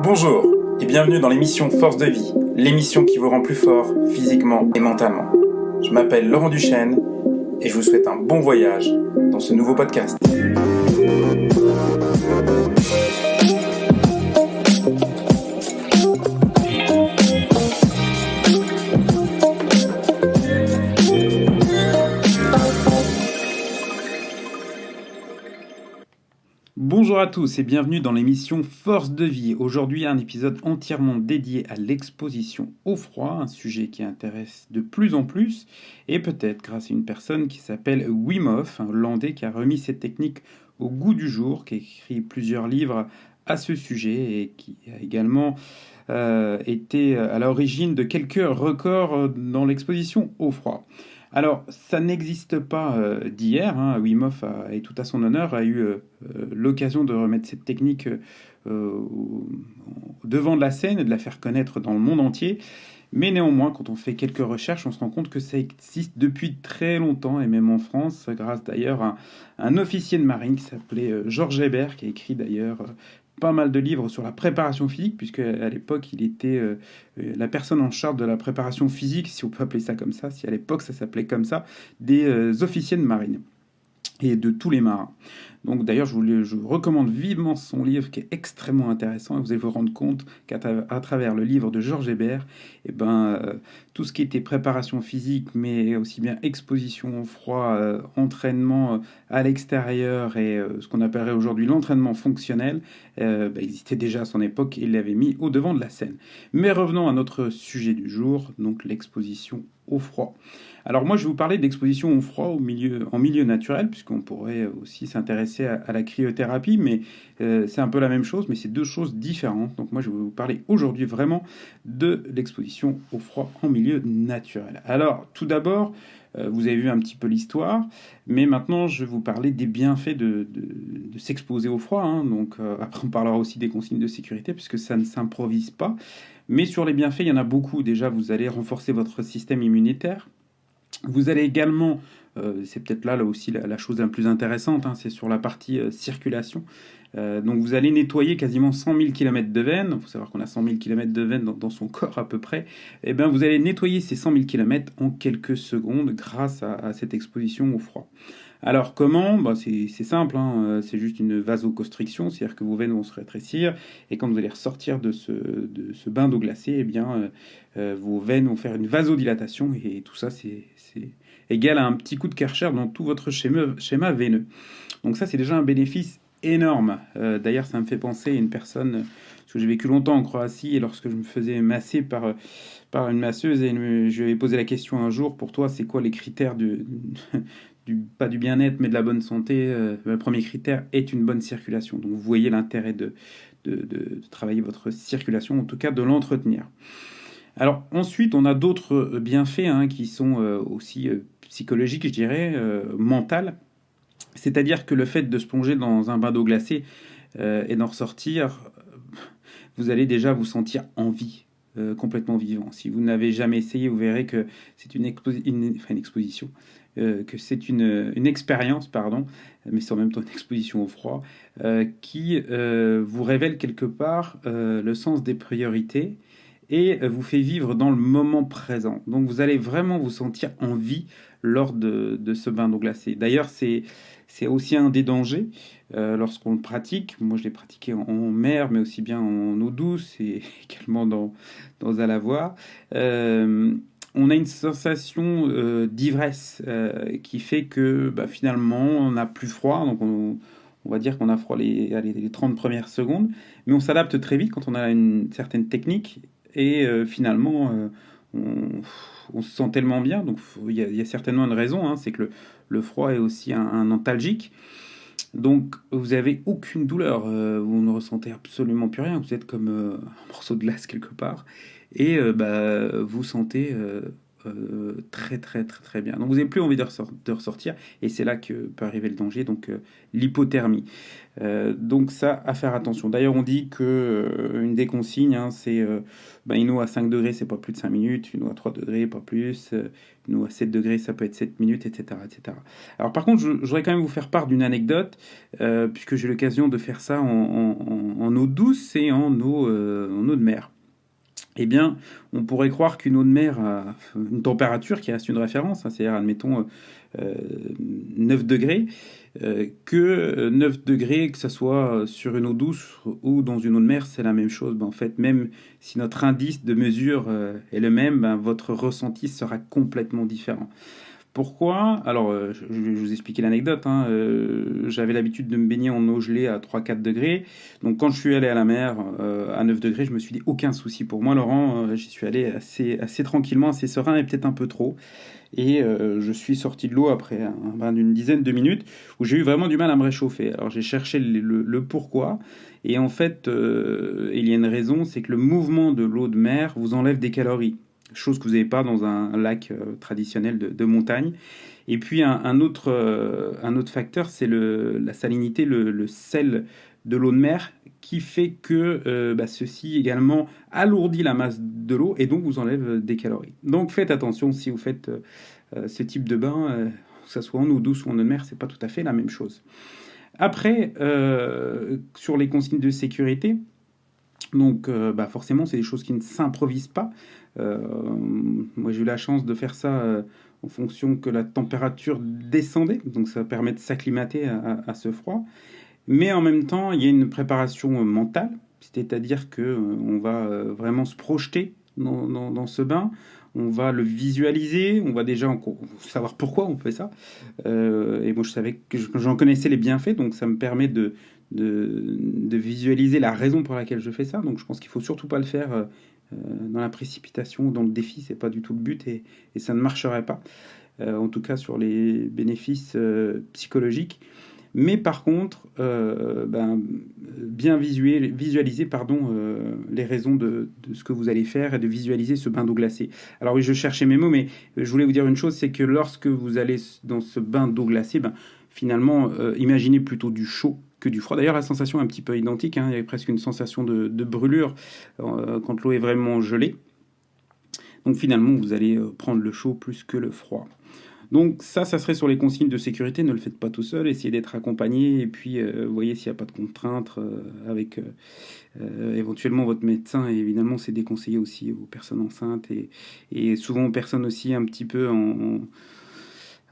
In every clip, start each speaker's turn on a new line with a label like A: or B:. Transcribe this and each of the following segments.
A: Bonjour et bienvenue dans l'émission Force de vie, l'émission qui vous rend plus fort physiquement et mentalement. Je m'appelle Laurent Duchesne et je vous souhaite un bon voyage dans ce nouveau podcast. Bonjour à tous et bienvenue dans l'émission Force de vie. Aujourd'hui, un épisode entièrement dédié à l'exposition au froid, un sujet qui intéresse de plus en plus, et peut-être grâce à une personne qui s'appelle Wim Hof, un Hollandais qui a remis cette technique au goût du jour, qui a écrit plusieurs livres à ce sujet et qui a également été à l'origine de quelques records dans l'exposition au froid. Alors, ça n'existe pas d'hier. Wim Hof, et tout à son honneur, a eu l'occasion de remettre cette technique au devant de la scène et de la faire connaître dans le monde entier. Mais néanmoins, quand on fait quelques recherches, on se rend compte que ça existe depuis très longtemps, et même en France, grâce d'ailleurs à un officier de marine qui s'appelait Georges Hébert, qui a écrit d'ailleurs pas mal de livres sur la préparation physique, puisque à l'époque, il était la personne en charge de la préparation physique, si on peut appeler ça comme ça, si à l'époque ça s'appelait comme ça, des officiers de marine et de tous les marins. Donc d'ailleurs, je vous recommande vivement son livre qui est extrêmement intéressant, et vous allez vous rendre compte qu'à travers le livre de Georges Hébert, tout ce qui était préparation physique, mais aussi bien exposition au froid, entraînement à l'extérieur et ce qu'on appellerait aujourd'hui l'entraînement fonctionnel, existait déjà à son époque et il l'avait mis au devant de la scène. Mais revenons à notre sujet du jour, donc l'exposition au froid. Alors moi, je vais vous parler d'exposition au froid en milieu naturel, puisqu'on pourrait aussi s'intéresser à la cryothérapie, mais c'est un peu la même chose, mais c'est deux choses différentes. Donc moi, je vais vous parler aujourd'hui vraiment de l'exposition au froid en milieu naturel. Alors, tout d'abord, vous avez vu un petit peu l'histoire, mais maintenant, je vais vous parler des bienfaits de s'exposer au froid. Donc après, on parlera aussi des consignes de sécurité, puisque ça ne s'improvise pas. Mais sur les bienfaits, il y en a beaucoup. Déjà, vous allez renforcer votre système immunitaire. Vous allez également, c'est peut-être là aussi la chose la plus intéressante, c'est sur la partie circulation. Donc vous allez nettoyer quasiment 100 000 km de veines. Il faut savoir qu'on a 100 000 km de veines dans son corps à peu près. Et bien vous allez nettoyer ces 100 000 km en quelques secondes grâce à cette exposition au froid. Alors comment ? C'est simple, c'est juste une vasoconstriction, c'est-à-dire que vos veines vont se rétrécir et quand vous allez ressortir de ce bain d'eau glacée, vos veines vont faire une vasodilatation et tout ça c'est égal à un petit coup de Karcher dans tout votre schéma veineux. Donc ça c'est déjà un bénéfice énorme. D'ailleurs ça me fait penser à une personne, parce que j'ai vécu longtemps en Croatie et lorsque je me faisais masser par une masseuse et je lui avais posé la question un jour, pour toi c'est quoi les critères pas du bien-être, mais de la bonne santé, le premier critère est une bonne circulation. Donc vous voyez l'intérêt de travailler votre circulation, en tout cas de l'entretenir. Alors ensuite, on a d'autres bienfaits qui sont aussi psychologiques, je dirais, mentales. C'est-à-dire que le fait de se plonger dans un bain d'eau glacée et d'en ressortir, vous allez déjà vous sentir en vie. Complètement vivant. Si vous n'avez jamais essayé, vous verrez que c'est une exposition, que c'est une expérience, mais c'est en même temps une exposition au froid, qui vous révèle quelque part le sens des priorités et vous fait vivre dans le moment présent. Donc vous allez vraiment vous sentir en vie lors de ce bain d'eau glacée. D'ailleurs, c'est aussi un des dangers lorsqu'on le pratique. Moi, je l'ai pratiqué en mer, mais aussi bien en eau douce et également dans un lavoir. On a une sensation d'ivresse qui fait que finalement, on n'a plus froid. Donc, on va dire qu'on a froid les 30 premières secondes. Mais on s'adapte très vite quand on a une certaine technique. Et finalement, on se sent tellement bien. Donc, il y a certainement une raison. C'est que le froid est aussi un antalgique. Donc, vous n'avez aucune douleur, vous ne ressentez absolument plus rien, vous êtes comme un morceau de glace quelque part, et vous sentez très très très très bien. Donc vous n'avez plus envie de ressortir, et c'est là que peut arriver le danger, donc l'hypothermie. Donc ça, à faire attention. D'ailleurs, on dit que une des consignes, hein, c'est une eau à 5 degrés, c'est pas plus de 5 minutes, une eau à 3 degrés, pas plus, une eau à 7 degrés, ça peut être 7 minutes, etc. etc. Alors par contre, je voudrais quand même vous faire part d'une anecdote, puisque j'ai l'occasion de faire ça en eau douce et en eau de mer. Eh bien, on pourrait croire qu'une eau de mer a une température qui reste une référence, hein, c'est-à-dire, admettons, 9 degrés, que 9 degrés, que ce soit sur une eau douce ou dans une eau de mer, c'est la même chose. Ben, en fait, même si notre indice de mesure est le même, ben, votre ressenti sera complètement différent. Pourquoi? Alors, je vais vous expliquer l'anecdote, hein. J'avais l'habitude de me baigner en eau gelée à 3-4 degrés. Donc, quand je suis allé à la mer à 9 degrés, je me suis dit aucun souci pour moi, Laurent. J'y suis allé assez tranquillement, assez serein et peut-être un peu trop. Et je suis sorti de l'eau après un bain d'une dizaine de minutes où j'ai eu vraiment du mal à me réchauffer. Alors, j'ai cherché le pourquoi. Et en fait, il y a une raison, c'est que le mouvement de l'eau de mer vous enlève des calories, chose que vous n'avez pas dans un lac traditionnel de montagne. Et puis un autre facteur, c'est la salinité, le sel de l'eau de mer, qui fait que ceci également alourdit la masse de l'eau et donc vous enlève des calories. Donc faites attention si vous faites ce type de bain, que ce soit en eau douce ou en eau de mer, c'est pas tout à fait la même chose. Après, sur les consignes de sécurité, donc forcément, c'est des choses qui ne s'improvisent pas. Euh, Moi, j'ai eu la chance de faire ça en fonction que la température descendait, donc ça permet de s'acclimater à ce froid. Mais en même temps, il y a une préparation mentale, c'est-à-dire que on va vraiment se projeter dans ce bain. On va le visualiser, on va déjà savoir pourquoi on fait ça. Et moi, je savais que j'en connaissais les bienfaits, donc ça me permet de visualiser la raison pour laquelle je fais ça. Donc je pense qu'il faut surtout pas le faire dans la précipitation, dans le défi, c'est pas du tout le but et ça ne marcherait pas. En tout cas sur les bénéfices psychologiques. Mais par contre, bien visualiser les raisons de ce que vous allez faire et de visualiser ce bain d'eau glacée. Alors oui, je cherchais mes mots, mais je voulais vous dire une chose, c'est que lorsque vous allez dans ce bain d'eau glacée, finalement, imaginez plutôt du chaud que du froid. D'ailleurs, la sensation est un petit peu identique, hein. Il y a presque une sensation de brûlure quand l'eau est vraiment gelée. Donc finalement, vous allez prendre le chaud plus que le froid. Donc ça serait sur les consignes de sécurité. Ne le faites pas tout seul, essayez d'être accompagné et puis voyez s'il n'y a pas de contraintes avec éventuellement votre médecin. Et évidemment, c'est déconseillé aussi aux personnes enceintes et souvent aux personnes aussi un petit peu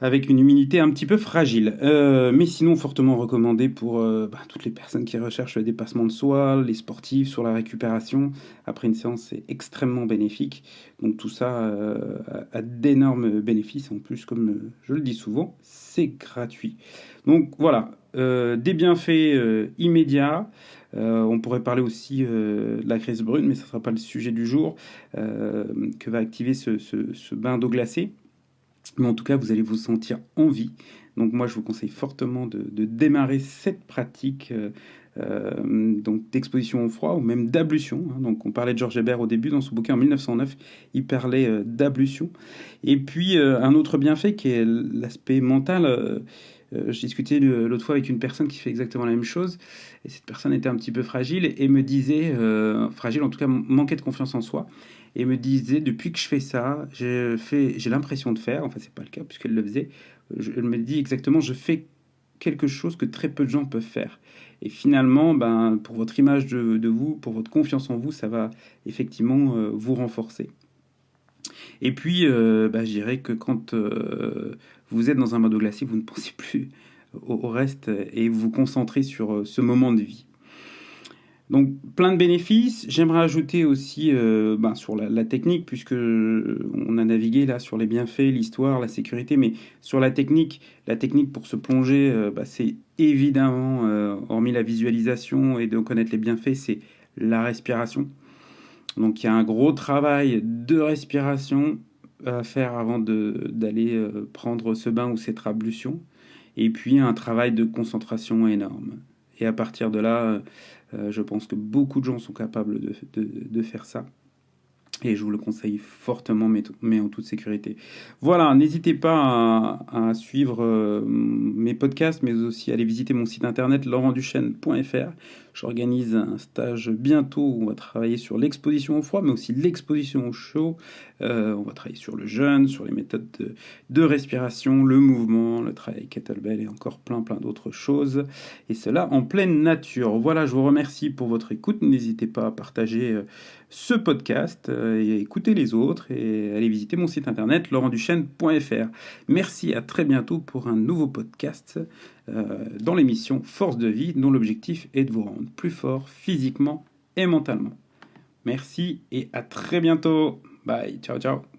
A: avec une immunité un petit peu fragile. Mais sinon, fortement recommandé pour toutes les personnes qui recherchent le dépassement de soi, les sportifs, sur la récupération. Après une séance, c'est extrêmement bénéfique. Donc tout ça a d'énormes bénéfices. En plus, comme je le dis souvent, c'est gratuit. Donc voilà, des bienfaits immédiats. On pourrait parler aussi de la crise brune, mais ce ne sera pas le sujet du jour, que va activer ce bain d'eau glacée. Mais en tout cas, vous allez vous sentir en vie. Donc moi, je vous conseille fortement de démarrer cette pratique donc d'exposition au froid ou même d'ablution, hein. Donc on parlait de Georges Hébert au début dans son bouquin en 1909, il parlait d'ablution. Et puis un autre bienfait qui est l'aspect mental. Je discutais l'autre fois avec une personne qui fait exactement la même chose, et cette personne était un petit peu fragile et me disait, fragile en tout cas, manquait de confiance en soi, et me disait depuis que je fais ça, j'ai l'impression de faire, enfin c'est pas le cas puisqu'elle le faisait, elle me dit exactement, je fais quelque chose que très peu de gens peuvent faire. Et finalement, pour votre image de vous, pour votre confiance en vous, ça va effectivement vous renforcer. Et puis, je dirais que quand vous êtes dans un bain d'eau glacée, vous ne pensez plus au reste et vous vous concentrez sur ce moment de vie. Donc, plein de bénéfices. J'aimerais ajouter aussi sur la technique, puisque on a navigué là sur les bienfaits, l'histoire, la sécurité, mais sur la technique pour se plonger, c'est évidemment, hormis la visualisation et de connaître les bienfaits, c'est la respiration. Donc il y a un gros travail de respiration à faire avant d'aller prendre ce bain ou cette ablution. Et puis un travail de concentration énorme. Et à partir de là, je pense que beaucoup de gens sont capables de faire ça. Et je vous le conseille fortement, mais en toute sécurité. Voilà, n'hésitez pas à suivre mes podcasts, mais aussi à aller visiter mon site internet laurentduchesne.fr. J'organise un stage bientôt où on va travailler sur l'exposition au froid, mais aussi l'exposition au chaud. On va travailler sur le jeûne, sur les méthodes de respiration, le mouvement, le travail kettlebell et encore plein d'autres choses. Et cela en pleine nature. Voilà, je vous remercie pour votre écoute. N'hésitez pas à partager ce podcast et écouter les autres et aller visiter mon site internet laurentduchesne.fr. Merci, à très bientôt pour un nouveau podcast dans l'émission Force de vie dont l'objectif est de vous rendre plus fort physiquement et mentalement. Merci et à très bientôt. Bye, ciao ciao.